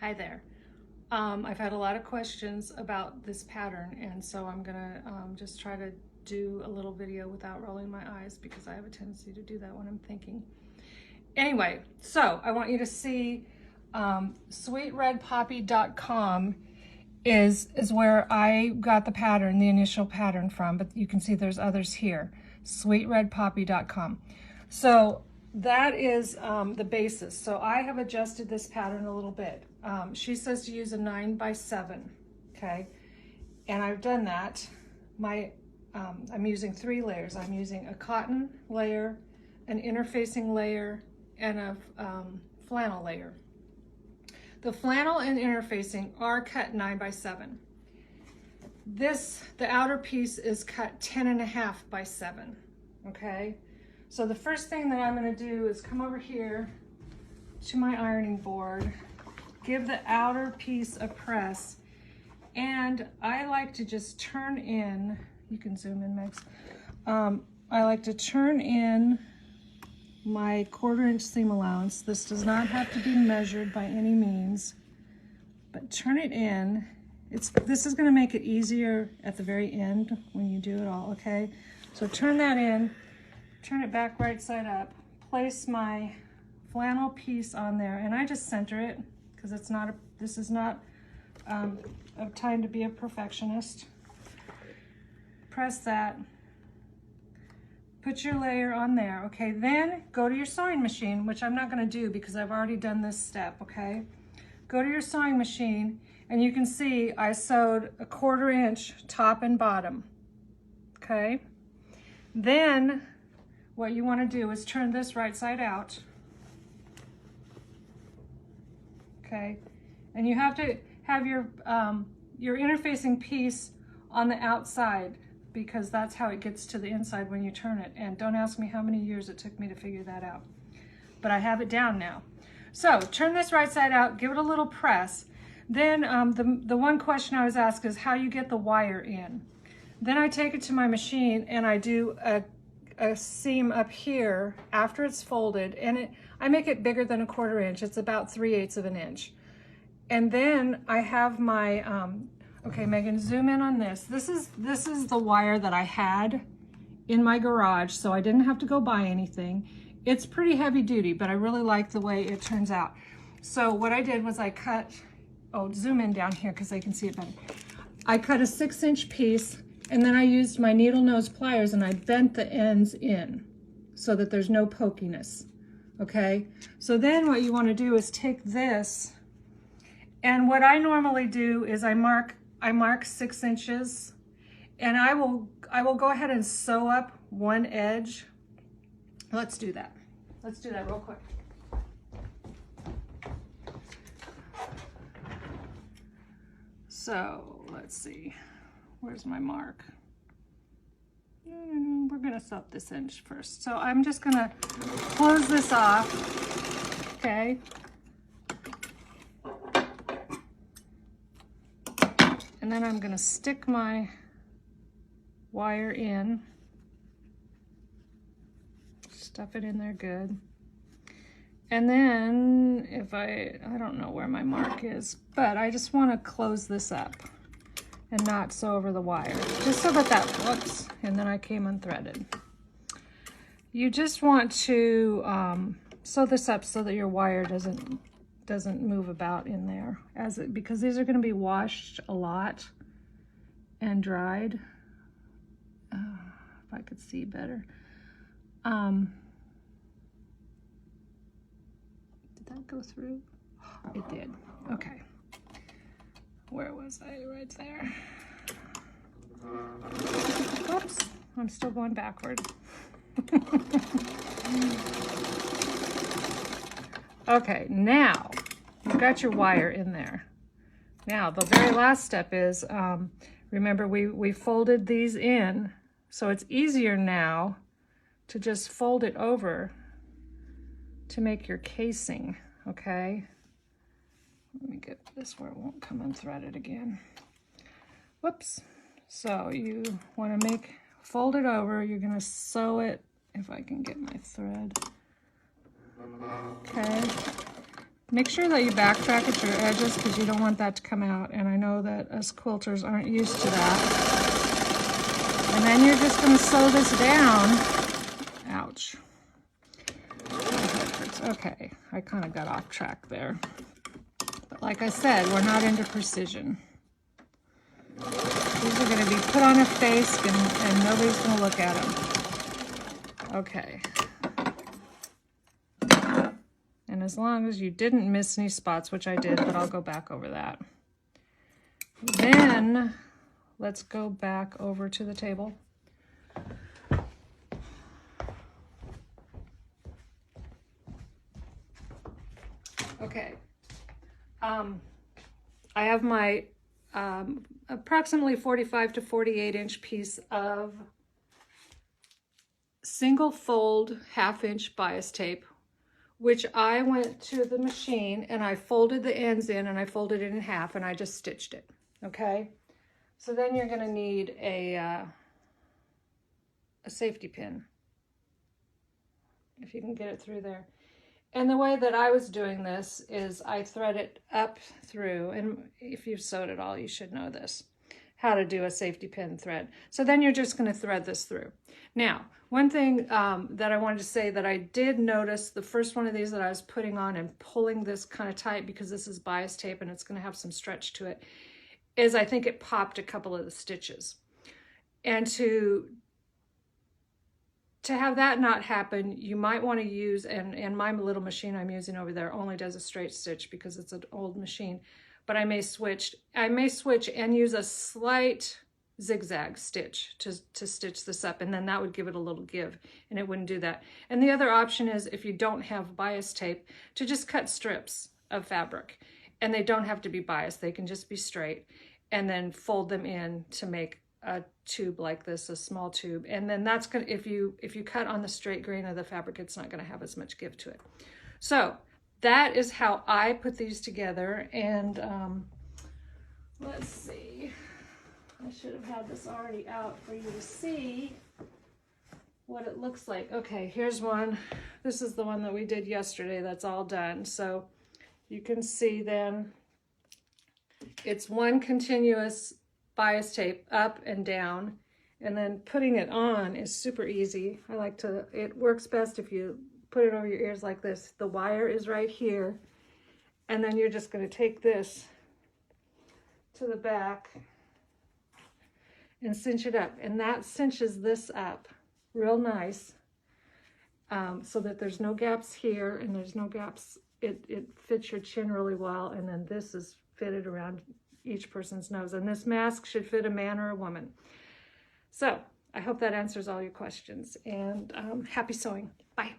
Hi there. I've had a lot of questions about this pattern, and so I'm gonna just try to do a little video without rolling my eyes because I have a tendency to do that when I'm thinking. Anyway, so I want you to see sweetredpoppy.com is where I got the pattern, the initial pattern from, but you can see there's others here, sweetredpoppy.com. So that is the basis. So I have adjusted this pattern a little bit. She says to use a 9x7, okay? And I've done that. I'm using 3 layers. I'm using a cotton layer, an interfacing layer, and a flannel layer. The flannel and interfacing are cut 9x7. The outer piece is cut 10.5x7, okay? So the first thing that I'm gonna do is come over here to my ironing board, give the outer piece a press, and I like to just turn in, you can zoom in, Max. I like to turn in my 1/4 inch seam allowance. This does not have to be measured by any means, but turn it in. This is gonna make it easier at the very end when you do it all, okay? So turn that in, turn it back right side up, place my flannel piece on there, and I just center it because this is not a time to be a perfectionist. Press that. Put your layer on there, okay? Then go to your sewing machine, which I'm not gonna do because I've already done this step, okay? Go to your sewing machine and you can see I sewed a 1/4 inch top and bottom, okay? Then what you wanna do is turn this right side out, okay? And you have to have your interfacing piece on the outside, because that's how it gets to the inside when you turn it. And don't ask me how many years it took me to figure that out, but I have it down now. So turn this right side out, give it a little press. Then the one question I was asked is how you get the wire in. Then I take it to my machine and I do a seam up here after it's folded, and I make it bigger than a 1/4 inch. It's about 3/8 of an inch. And then I have my, okay, Megan, zoom in on this. This is the wire that I had in my garage, so I didn't have to go buy anything. It's pretty heavy duty, but I really like the way it turns out. So what I did was I cut, zoom in down here because they can see it better. I cut a 6-inch piece, and then I used my needle nose pliers and I bent the ends in so that there's no pokiness, okay? So then what you want to do is take this, and what I normally do is I mark 6 inches, and I will go ahead and sew up one edge. Let's do that. Let's do that real quick. So let's see, where's my mark? We're gonna sew up this inch first. So I'm just gonna close this off, okay? And then I'm gonna stick my wire in, stuff it in there good. And then if I don't know where my mark is, but I just wanna close this up and not sew over the wire, just so that whoops, and then I came unthreaded. You just want to sew this up so that your wire doesn't move about in there because these are going to be washed a lot and dried. If I could see better. Did that go through? It did. Okay. Where was I? Right there. Oops, I'm still going backward. Okay, now you've got your wire in there. Now the very last step is, remember we folded these in, so it's easier now to just fold it over to make your casing, okay? Let me get this where it won't come unthreaded again. Whoops. So you want to fold it over, you're going to sew it, if I can get my thread. Okay. Make sure that you backtrack at your edges because you don't want that to come out. And I know that us quilters aren't used to that. And then you're just going to sew this down. Ouch. Okay, I kind of got off track there. But like I said, we're not into precision. These are going to be put on a face and nobody's going to look at them. Okay. And as long as you didn't miss any spots, which I did, but I'll go back over that. Then let's go back over to the table. Okay. I have my approximately 45 to 48 inch piece of single fold 1/2 inch bias tape, which I went to the machine and I folded the ends in and I folded it in half and I just stitched it. Okay. So then you're going to need a safety pin, if you can get it through there. And the way that I was doing this is I thread it up through, and if you've sewed at all, you should know this, how to do a safety pin thread. So then you're just going to thread this through. Now, one thing that I wanted to say that I did notice, the first one of these that I was putting on and pulling this kind of tight because this is bias tape and it's going to have some stretch to it, is I think it popped a couple of the stitches. And to have that not happen, you might want to use, and my little machine I'm using over there only does a straight stitch because it's an old machine, but I may switch and use a slight zigzag stitch to stitch this up, and then that would give it a little give, and it wouldn't do that. And the other option is, if you don't have bias tape, to just cut strips of fabric, and they don't have to be biased, they can just be straight, and then fold them in to make a tube like this, a small tube. And then that's gonna, if you cut on the straight grain of the fabric, it's not gonna have as much give to it. So that is how I put these together. And let's see, I should have had this already out for you to see what it looks like. Okay, here's one. This is the one that we did yesterday that's all done. So you can see then it's one continuous bias tape up and down, and then putting it on is super easy. I like to, it works best if you put it over your ears like this. The wire is right here, and then you're just going to take this to the back and cinch it up, and that cinches this up real nice, so that there's no gaps here and there's no gaps. It fits your chin really well, and then this is fitted around each person's nose, and this mask should fit a man or a woman. So I hope that answers all your questions, and happy sewing. Bye.